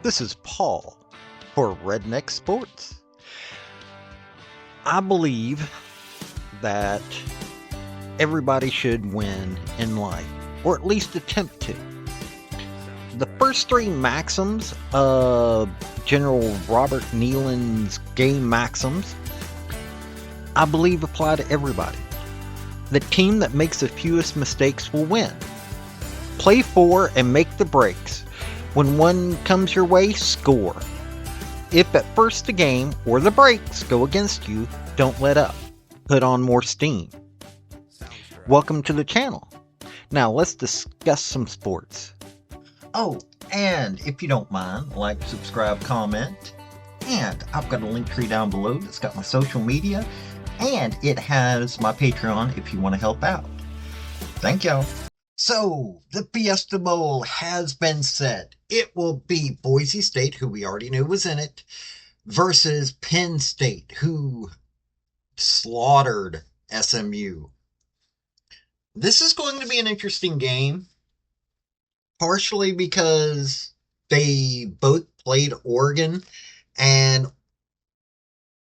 This is Paul for Redneck Sports. I believe that everybody should win in life, or at least attempt to. The first three maxims of General Robert Neyland's game maxims, I believe apply to everybody. The team that makes the fewest mistakes will win. Play for and make the breaks. When one comes your way, score. If at first the game or the breaks go against you, don't let up. Put on more steam. Welcome to the channel. Now let's discuss some sports. Oh, and if you don't mind, like, subscribe, comment. And I've got a link tree down below that's got my social media. And it has my Patreon if you want to help out. Thank y'all. So, the Fiesta Bowl has been set. It will be Boise State, who we already knew was in it, versus Penn State, who slaughtered SMU. This is going to be an interesting game, partially because they both played Oregon, and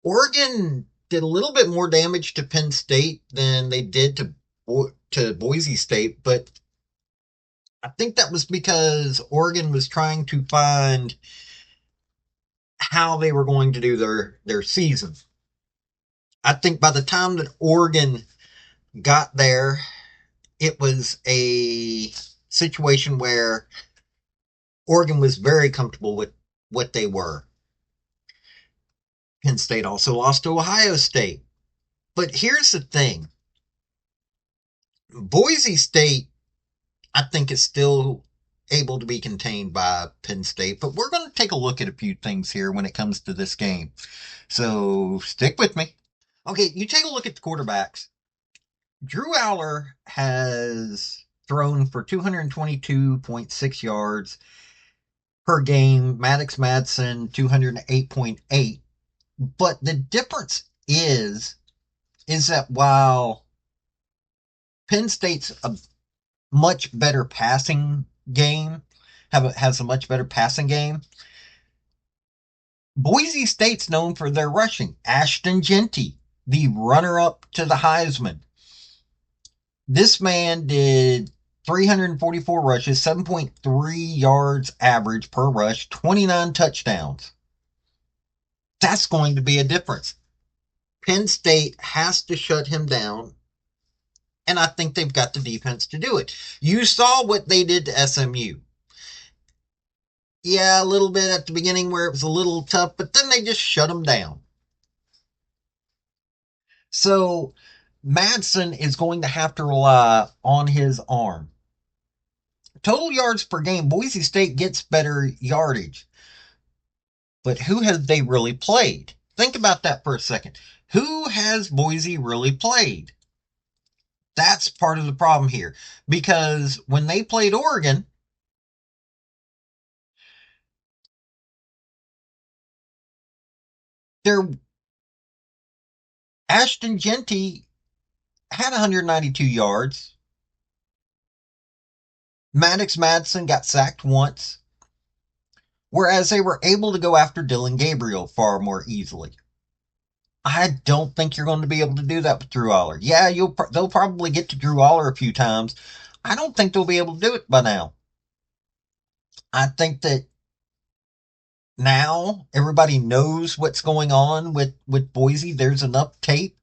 Oregon did a little bit more damage to Penn State than they did to Boise State, but I think that was because Oregon was trying to find how they were going to do their season. I think by the time that Oregon got there, it was a situation where Oregon was very comfortable with what they were. Penn State also lost to Ohio State. But here's the thing. Boise State, I think, is still able to be contained by Penn State, but we're going to take a look at a few things here when it comes to this game. So stick with me. Okay, you take a look at the quarterbacks. Drew Aller has thrown for 222.6 yards per game. Maddox Madsen, 208.8. But the difference is that while Penn State's a much better passing game, has a much better passing game, Boise State's known for their rushing. Ashton Jeanty, the runner-up to the Heisman. This man did 344 rushes, 7.3 yards average per rush, 29 touchdowns. That's going to be a difference. Penn State has to shut him down, and I think they've got the defense to do it. You saw what they did to SMU. Yeah, a little bit at the beginning where it was a little tough, but then they just shut them down. So Madsen is going to have to rely on his arm. Total yards per game, Boise State gets better yardage. But who have they really played? Think about that for a second. Who has Boise really played? That's part of the problem here. Because when they played Oregon, Ashton Jeanty had 192 yards. Maddox Madsen got sacked once. Whereas they were able to go after Dylan Gabriel far more easily. I don't think you're going to be able to do that with Drew Aller. Yeah, they'll probably get to Drew Aller a few times. I don't think they'll be able to do it by now. I think that now everybody knows what's going on with Boise. There's enough tape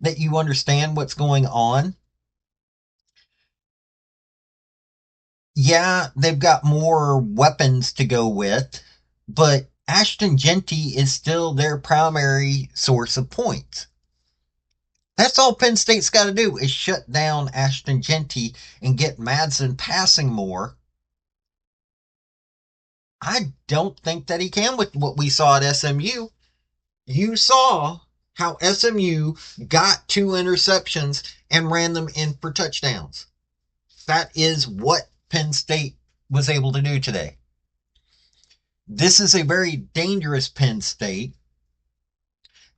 that you understand what's going on. Yeah, they've got more weapons to go with, but Ashton Jeanty is still their primary source of points. That's all Penn State's got to do is shut down Ashton Jeanty and get Madsen passing more. I don't think that he can with what we saw at SMU. You saw how SMU got 2 interceptions and ran them in for touchdowns. That is what Penn State was able to do today. This is a very dangerous Penn State.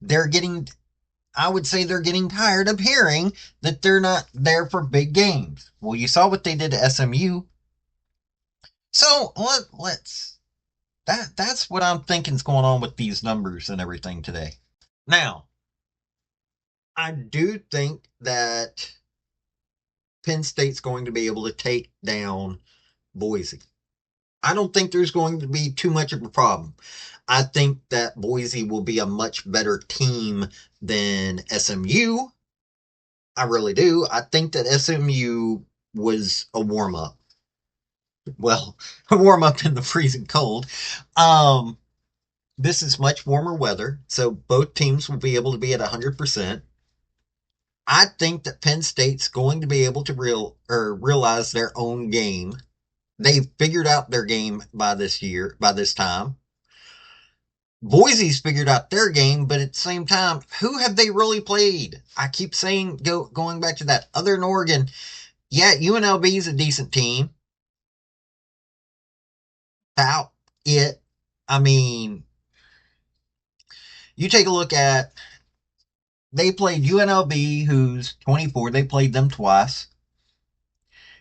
I would say they're getting tired of hearing that they're not there for big games. Well, you saw what they did to SMU. So let's That's what I'm thinking is going on with these numbers and everything today. Now, I do think that Penn State's going to be able to take down Boise. I don't think there's going to be too much of a problem. I think that Boise will be a much better team than SMU. I really do. I think that SMU was a warm up. Well, a warm up in the freezing cold. Um, this is much warmer weather, so both teams will be able to be at 100%. I think that Penn State's going to be able to realize their own game. They've figured out their game by this time. Boise's figured out their game, but at the same time, who have they really played? I keep saying, going back to that, other than Oregon, yeah, UNLV is a decent team. About it. I mean, you take a look at, they played UNLV, who's 24. They played them twice.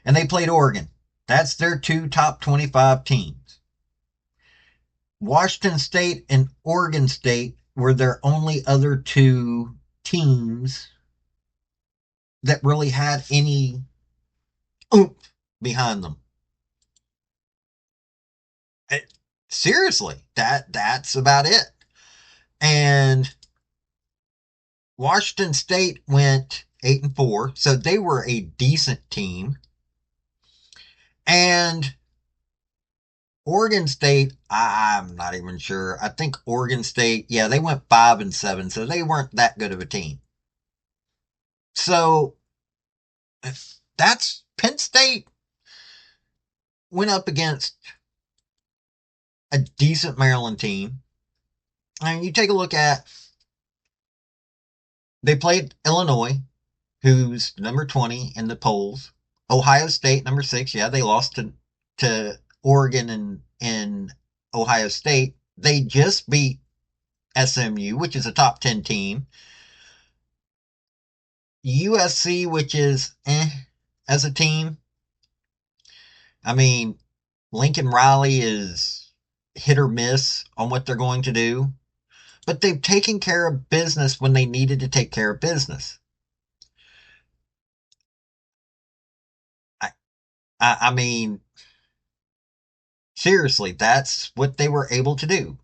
And they played Oregon. That's their two top 25 teams. Washington State and Oregon State were their only other two teams that really had any oomph behind them. Seriously, that's about it. And Washington State went 8-4, so they were a decent team. And Oregon State, I'm not even sure. I think Oregon State, yeah, they went 5-7, so they weren't that good of a team. So that's Penn State went up against a decent Maryland team. And you take a look at, they played Illinois, who's number 20 in the polls. Ohio State, number 6. Yeah, they lost to Oregon and Ohio State. They just beat SMU, which is a top 10 team. USC, which is as a team. I mean, Lincoln Riley is hit or miss on what they're going to do. But they've taken care of business when they needed to take care of business. I mean, seriously, that's what they were able to do.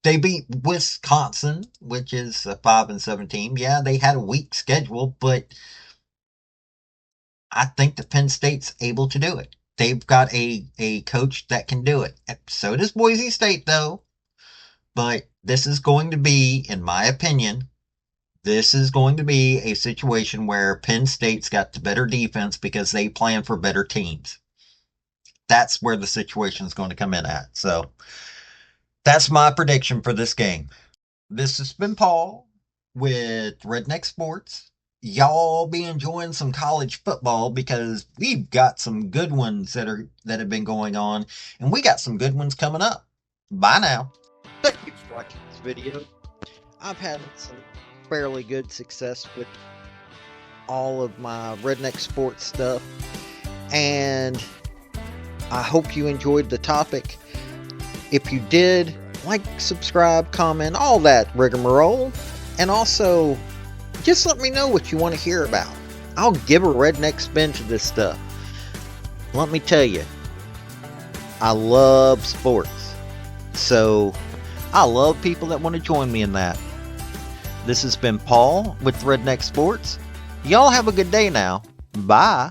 They beat Wisconsin, which is a 5-7 team. Yeah, they had a weak schedule, but I think that Penn State's able to do it. They've got a coach that can do it. So does Boise State, though. But this is going to be, in my opinion, this is going to be a situation where Penn State's got the better defense because they plan for better teams. That's where the situation is going to come in at. So that's my prediction for this game. This has been Paul with Redneck Sports. Y'all be enjoying some college football because we've got some good ones that have been going on, and we got some good ones coming up. Bye now. Thank you for watching this video. I've had some fairly good success with all of my Redneck Sports stuff, and I hope you enjoyed the topic. If you did, like, subscribe, comment, all that rigmarole, and also just let me know what you want to hear about. I'll give a redneck spin to this stuff. Let me tell you, I love sports, so I love people that want to join me in that. This has been Paul with Redneck Sports. Y'all have a good day now. Bye.